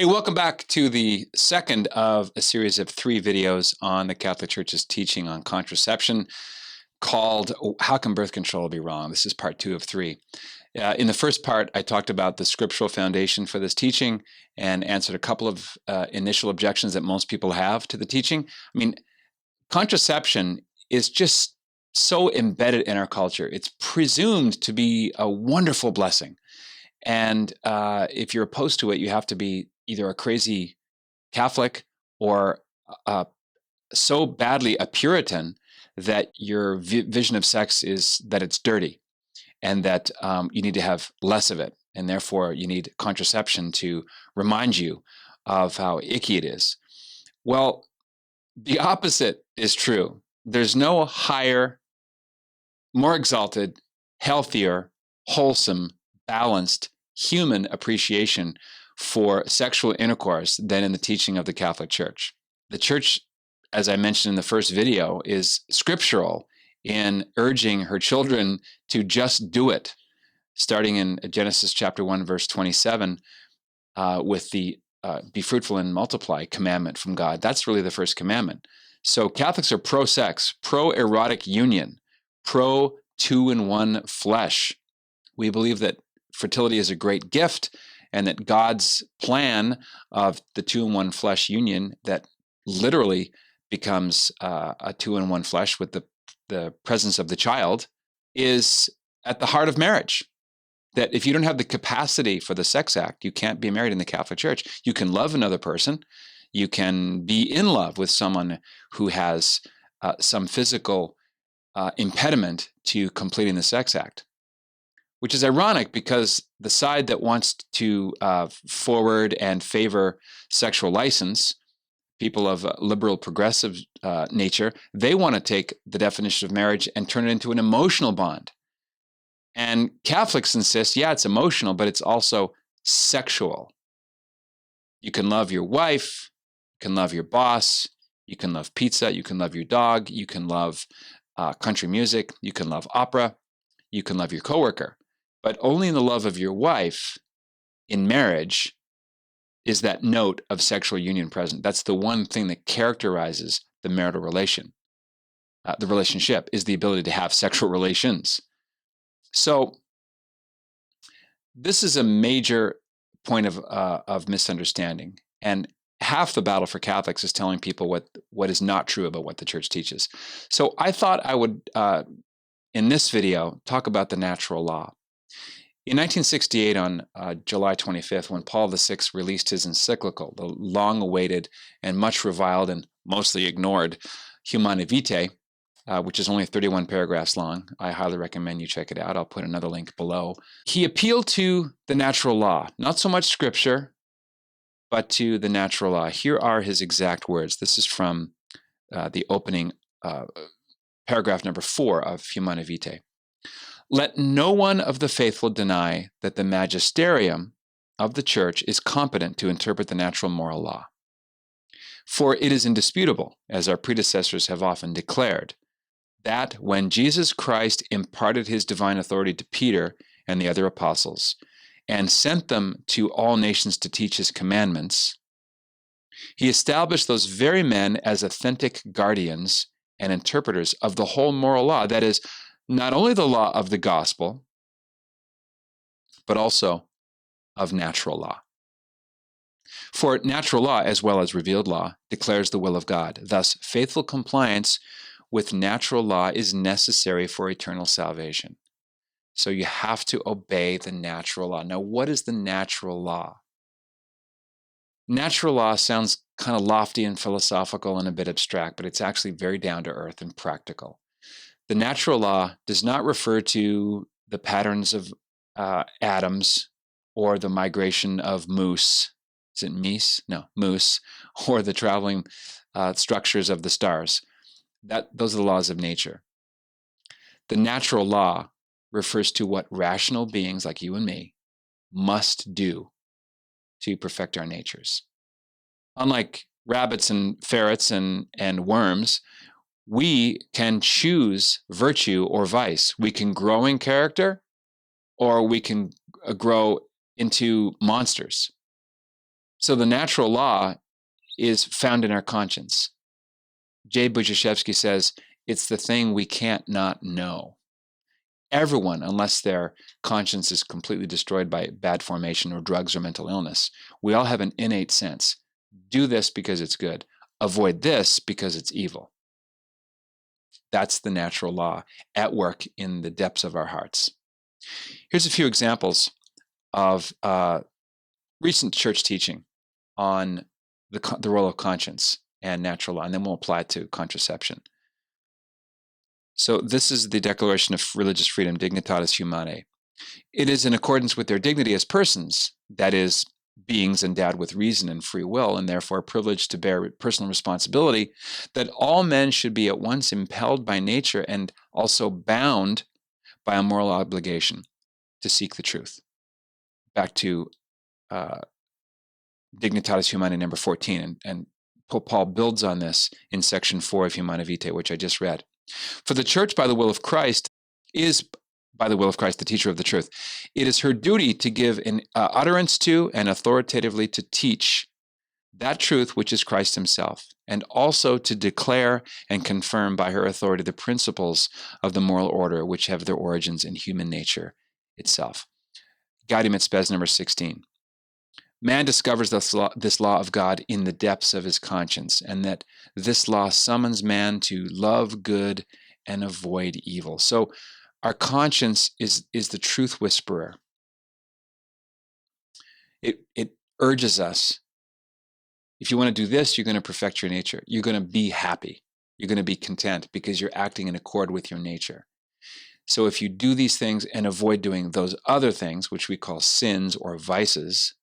Hey, welcome back to the second of a series of 3 videos on the Catholic Church's teaching on contraception called How Can Birth Control Be Wrong? This is part 2 of 3. In the first part, I talked about the scriptural foundation for this teaching and answered a couple of initial objections that most people have to the teaching. I mean, contraception is just so embedded in our culture. It's presumed to be a wonderful blessing. And if you're opposed to it, you have to be either a crazy Catholic or so badly a Puritan that your vision of sex is that it's dirty and that you need to have less of it. And therefore, you need contraception to remind you of how icky it is. Well, the opposite is true. There's no higher, more exalted, healthier, wholesome, balanced human appreciation for sexual intercourse than in the teaching of the Catholic Church. The Church, as I mentioned in the first video, is scriptural in urging her children to just do it, starting in Genesis chapter 1, verse 27, with the be fruitful and multiply commandment from God. That's really the first commandment. So Catholics are pro-sex, pro-erotic union, pro-2-in-1 flesh. We believe that fertility is a great gift and that God's plan of the 2-in-1 flesh union that literally becomes a 2-in-1 flesh with the presence of the child is at the heart of marriage. That if you don't have the capacity for the sex act, you can't be married in the Catholic Church. You can love another person. You can be in love with someone who has some physical impediment to completing the sex act, which is ironic because the side that wants to forward and favor sexual license, people of liberal progressive nature, they want to take the definition of marriage and turn it into an emotional bond. And Catholics insist, yeah, it's emotional, but it's also sexual. You can love your wife, you can love your boss, you can love pizza, you can love your dog, you can love country music, you can love opera, you can love your coworker. But only in the love of your wife in marriage is that note of sexual union present. That's the one thing that characterizes the marital relation. The relationship is the ability to have sexual relations. So this is a major point of misunderstanding. And half the battle for Catholics is telling people what is not true about what the Church teaches. So I thought I would, in this video, talk about the natural law. In 1968, on July 25th, when Paul VI released his encyclical, the long-awaited and much reviled and mostly ignored Humanae Vitae, which is only 31 paragraphs long. I highly recommend you check it out. I'll put another link below. He appealed to the natural law, not so much scripture, but to the natural law. Here are his exact words. This is from the opening paragraph number 4 of Humanae Vitae. Let no one of the faithful deny that the magisterium of the Church is competent to interpret the natural moral law. For it is indisputable, as our predecessors have often declared, that when Jesus Christ imparted his divine authority to Peter and the other apostles, and sent them to all nations to teach his commandments, he established those very men as authentic guardians and interpreters of the whole moral law, that is, not only the law of the gospel, but also of natural law. For natural law, as well as revealed law, declares the will of God. Thus, faithful compliance with natural law is necessary for eternal salvation. So you have to obey the natural law. Now, what is the natural law? Natural law sounds kind of lofty and philosophical and a bit abstract, but it's actually very down to earth and practical. The natural law does not refer to the patterns of atoms or the migration of moose. Is it meese? No, moose, or the traveling structures of the stars. Those are the laws of nature. The natural law refers to what rational beings like you and me must do to perfect our natures. Unlike rabbits and ferrets and worms, we can choose virtue or vice. We can grow in character, or we can grow into monsters. So the natural law is found in our conscience. Jay Budziszewski says it's the thing we can't not know. Everyone, unless their conscience is completely destroyed by bad formation or drugs or mental illness, we all have an innate sense. Do this because it's good. Avoid this because it's evil. That's the natural law at work in the depths of our hearts. Here's a few examples of recent church teaching on the role of conscience and natural law, and then we'll apply it to contraception. So this is the Declaration of Religious Freedom, Dignitatis Humanae. It is in accordance with their dignity as persons, that is, beings endowed with reason and free will, and therefore privileged to bear personal responsibility, that all men should be at once impelled by nature and also bound by a moral obligation to seek the truth. Back to Dignitatis Humanae number 14, and Pope Paul builds on this in section 4 of Humanae Vitae, which I just read. For the church, by the will of Christ, is by the will of Christ, the teacher of the truth. It is her duty to give an utterance to and authoritatively to teach that truth which is Christ himself, and also to declare and confirm by her authority the principles of the moral order which have their origins in human nature itself. Gaudium et Spes number 16. Man discovers this law of God in the depths of his conscience, and that this law summons man to love good and avoid evil. So our conscience is the truth whisperer. It urges us, if you want to do this, you're going to perfect your nature. You're going to be happy. You're going to be content because you're acting in accord with your nature. So if you do these things and avoid doing those other things, which we call sins or vices,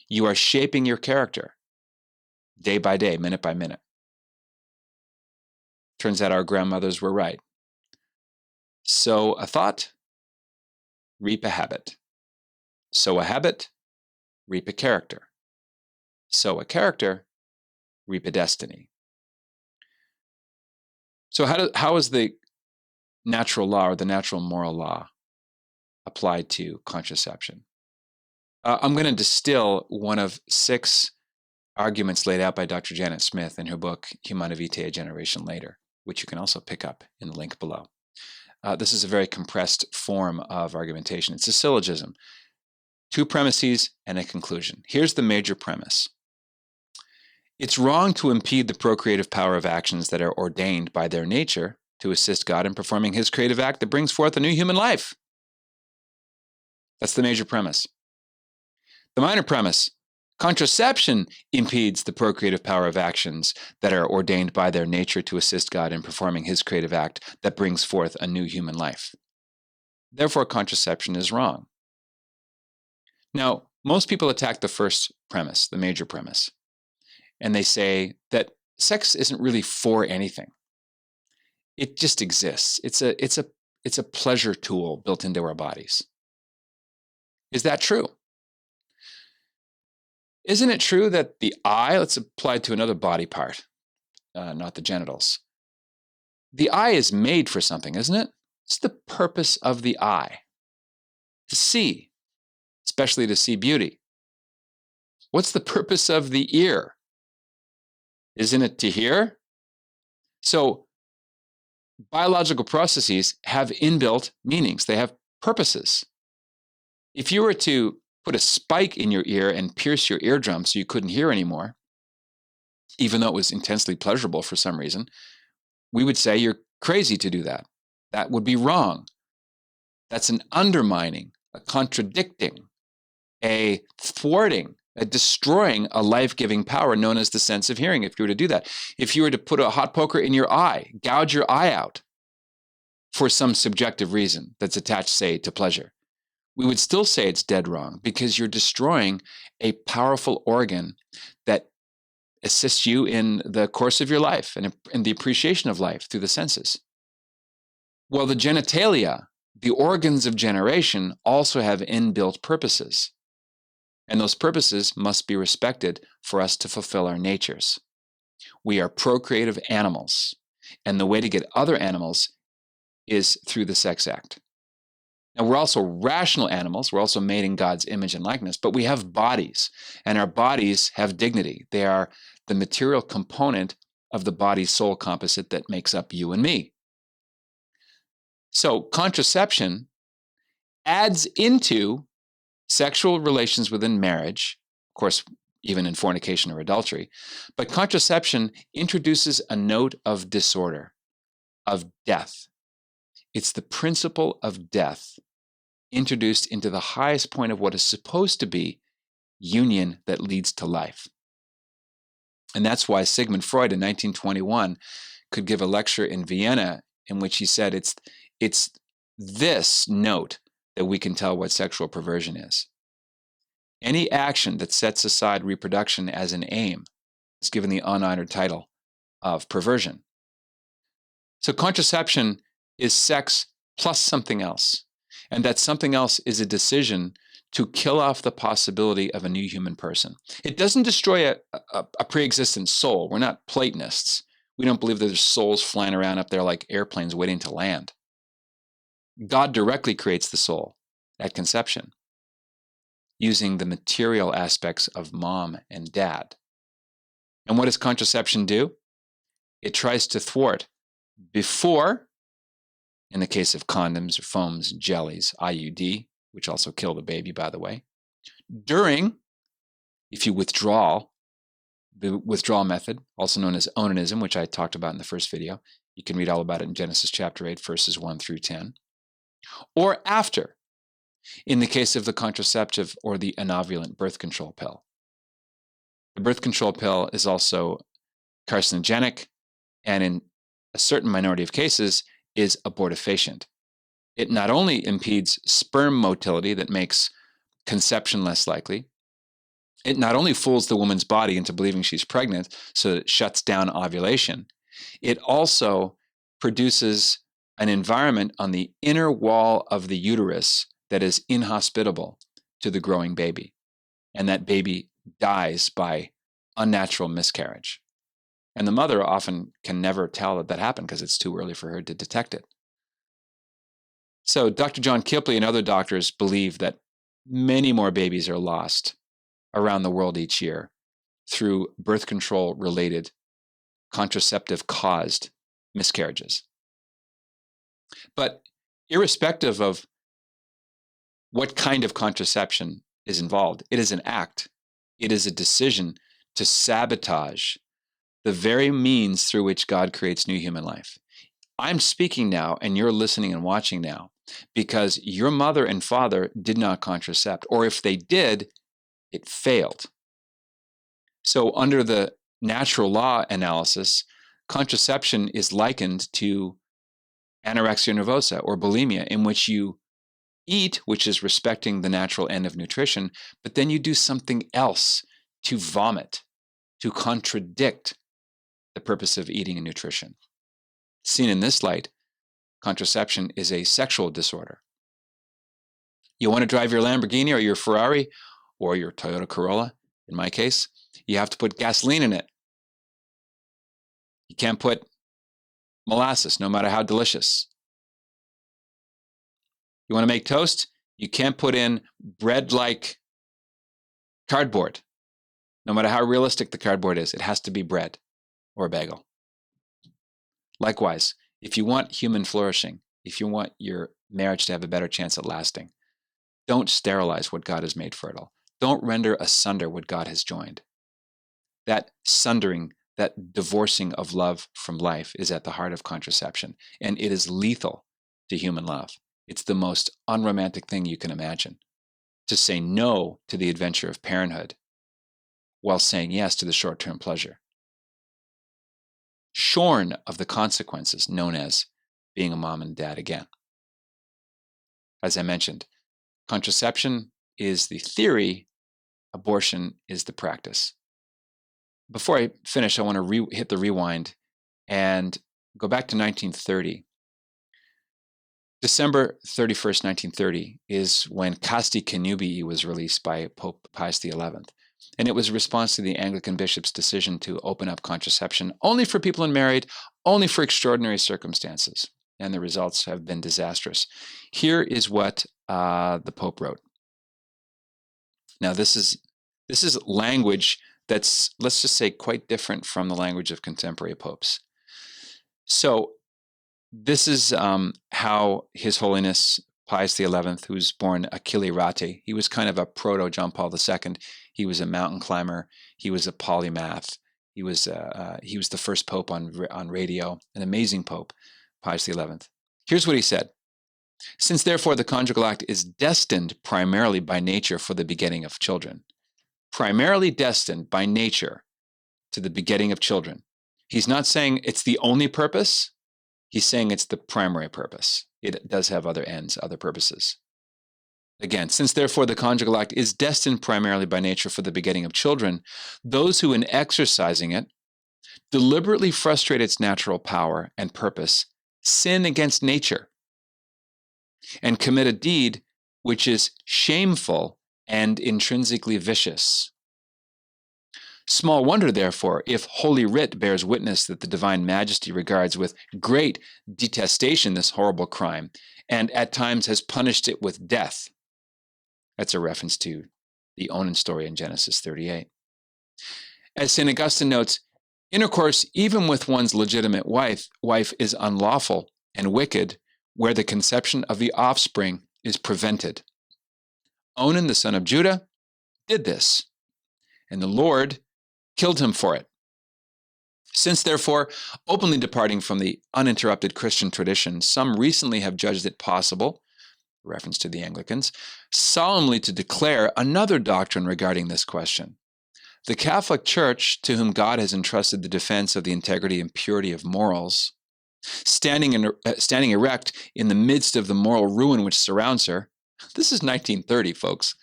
you are shaping your character day by day, minute by minute. Turns out our grandmothers were right. Sow a thought, reap a habit. Sow a habit, reap a character. Sow a character, reap a destiny. So how is the natural law or the natural moral law applied to contraception? I'm going to distill one of 6 arguments laid out by Dr. Janet Smith in her book, Humanae Vitae, A Generation Later, which you can also pick up in the link below. This is a very compressed form of argumentation. It's a syllogism, 2 premises and a conclusion. Here's the major premise. It's wrong to impede the procreative power of actions that are ordained by their nature to assist God in performing his creative act that brings forth a new human life. That's the major premise. The minor premise, contraception impedes the procreative power of actions that are ordained by their nature to assist God in performing his creative act that brings forth a new human life. Therefore, contraception is wrong. Now, most people attack the first premise, the major premise, and they say that sex isn't really for anything. It just exists. It's a pleasure tool built into our bodies. Is that true? Isn't it true that the eye, let's apply it to another body part, not the genitals. The eye is made for something, isn't it? It's the purpose of the eye. To see, especially to see beauty. What's the purpose of the ear? Isn't it to hear? So biological processes have inbuilt meanings. They have purposes. If you were to put a spike in your ear and pierce your eardrum so you couldn't hear anymore, even though it was intensely pleasurable for some reason, we would say you're crazy to do that. That would be wrong. That's an undermining, a contradicting, a thwarting, a destroying a life-giving power known as the sense of hearing if you were to do that. If you were to put a hot poker in your eye, gouge your eye out for some subjective reason that's attached, say, to pleasure, we would still say it's dead wrong because you're destroying a powerful organ that assists you in the course of your life and in the appreciation of life through the senses. Well, the genitalia, the organs of generation, also have inbuilt purposes. And those purposes must be respected for us to fulfill our natures. We are procreative animals, and the way to get other animals is through the sex act. Now, we're also rational animals. We're also made in God's image and likeness, but we have bodies, and our bodies have dignity. They are the material component of the body-soul composite that makes up you and me. So contraception adds into sexual relations within marriage, of course, even in fornication or adultery, but contraception introduces a note of disorder, of death. It's the principle of death introduced into the highest point of what is supposed to be union that leads to life. And that's why Sigmund Freud in 1921 could give a lecture in Vienna in which he said it's this note that we can tell what sexual perversion is. Any action that sets aside reproduction as an aim is given the unhonored title of perversion. So contraception is sex plus something else. And that something else is a decision to kill off the possibility of a new human person. It doesn't destroy a pre-existent soul. We're not Platonists. We don't believe that there's souls flying around up there like airplanes waiting to land. God directly creates the soul at conception using the material aspects of mom and dad. And what does contraception do? It tries to thwart before, in the case of condoms or foams, jellies, IUD, which also kill the baby, by the way. During, if you withdraw, the withdrawal method, also known as onanism, which I talked about in the first video. You can read all about it in Genesis chapter 8, verses 1 through 10. Or after, in the case of the contraceptive or the anovulant birth control pill. The birth control pill is also carcinogenic, and in a certain minority of cases, is abortifacient. It not only impedes sperm motility that makes conception less likely, it not only fools the woman's body into believing she's pregnant so that it shuts down ovulation, it also produces an environment on the inner wall of the uterus that is inhospitable to the growing baby. And that baby dies by unnatural miscarriage. And the mother often can never tell that happened because it's too early for her to detect it. So Dr. John Kipley and other doctors believe that many more babies are lost around the world each year through birth control-related, contraceptive-caused miscarriages. But irrespective of what kind of contraception is involved, it is an act. It is a decision to sabotage the very means through which God creates new human life. I'm speaking now, and you're listening and watching now, because your mother and father did not contracept, or if they did, it failed. So under the natural law analysis, contraception is likened to anorexia nervosa or bulimia, in which you eat, which is respecting the natural end of nutrition, but then you do something else to vomit, to contradict the purpose of eating and nutrition. Seen in this light, contraception is a sexual disorder. You want to drive your Lamborghini or your Ferrari or your Toyota Corolla, in my case, you have to put gasoline in it. You can't put molasses, no matter how delicious. You want to make toast? You can't put in bread-like cardboard. No matter how realistic the cardboard is, it has to be bread or a bagel. Likewise, if you want human flourishing, if you want your marriage to have a better chance at lasting, don't sterilize what God has made fertile. Don't render asunder what God has joined. That sundering, that divorcing of love from life is at the heart of contraception, and it is lethal to human love. It's the most unromantic thing you can imagine, to say no to the adventure of parenthood while saying yes to the short-term pleasure, shorn of the consequences known as being a mom and dad again. As I mentioned, contraception is the theory, abortion is the practice. Before I finish, I want to hit the rewind and go back to 1930. December 31st, 1930 is when Casti Connubii was released by Pope Pius XI. And it was a response to the Anglican bishop's decision to open up contraception only for people unmarried, only for extraordinary circumstances. and the results have been disastrous. Here is what the Pope wrote. Now, this is language that's, let's just say, quite different from the language of contemporary popes. So this is how His Holiness Pius XI, who's born Achille Rate, he was kind of a proto John Paul II. He was a mountain climber. He was a polymath. He was the first pope on radio, an amazing pope, Pius XI. Here's what he said. Since therefore the conjugal act is destined primarily by nature for the begetting of children, primarily destined by nature to the begetting of children. He's not saying it's the only purpose. He's saying it's the primary purpose. It does have other ends, other purposes. Again, since therefore the conjugal act is destined primarily by nature for the begetting of children, those who in exercising it deliberately frustrate its natural power and purpose sin against nature and commit a deed which is shameful and intrinsically vicious. Small wonder, therefore, if Holy Writ bears witness that the Divine Majesty regards with great detestation this horrible crime, and at times has punished it with death. That's a reference to the Onan story in Genesis 38. As St. Augustine notes, intercourse, even with one's legitimate wife is unlawful and wicked where the conception of the offspring is prevented. Onan, the son of Judah, did this, and the Lord killed him for it. Since, therefore, openly departing from the uninterrupted Christian tradition, some recently have judged it possible, reference to the Anglicans, solemnly to declare another doctrine regarding this question. The Catholic Church, to whom God has entrusted the defense of the integrity and purity of morals, standing erect in the midst of the moral ruin which surrounds her. This is 1930, folks.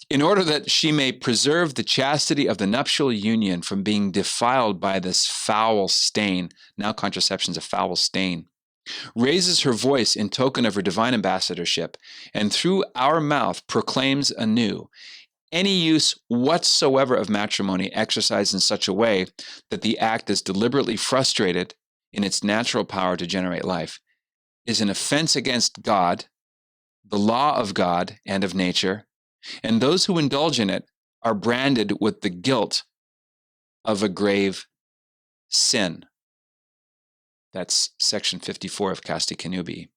In order that she may preserve the chastity of the nuptial union from being defiled by this foul stain, now contraception's a foul stain, raises her voice in token of her divine ambassadorship, and through our mouth proclaims anew, any use whatsoever of matrimony exercised in such a way that the act is deliberately frustrated in its natural power to generate life is an offense against God, the law of God and of nature, and those who indulge in it are branded with the guilt of a grave sin. That's section 54 of Casti Connubii.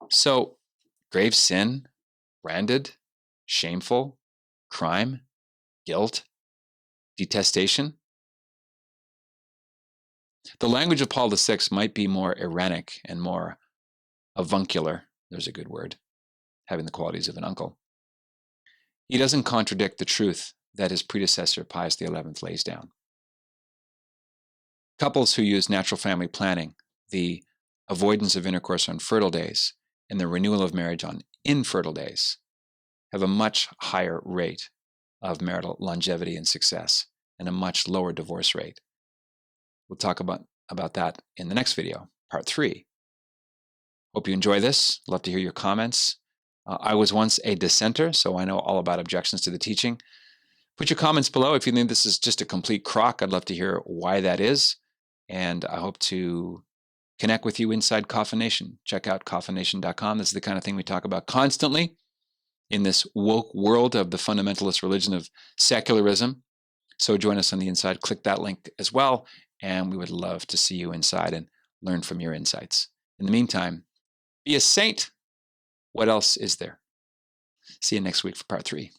So, grave sin, branded, shameful, crime, guilt, detestation. The language of Paul VI might be more irenic and more avuncular, there's a good word, having the qualities of an uncle. He doesn't contradict the truth that his predecessor, Pius XI, lays down. Couples who use natural family planning, the avoidance of intercourse on fertile days, and the renewal of marriage on infertile days have a much higher rate of marital longevity and success and a much lower divorce rate. We'll talk about that in the next video, part 3. Hope you enjoy this. Love to hear your comments. I was once a dissenter, so I know all about objections to the teaching. Put your comments below. If you think this is just a complete crock, I'd love to hear why that is. And I hope to connect with you inside Coffin Nation. Check out coffinnation.com. This is the kind of thing we talk about constantly in this woke world of the fundamentalist religion of secularism. So join us on the inside. Click that link as well. And we would love to see you inside and learn from your insights. In the meantime, be a saint. What else is there? See you next week for part 3.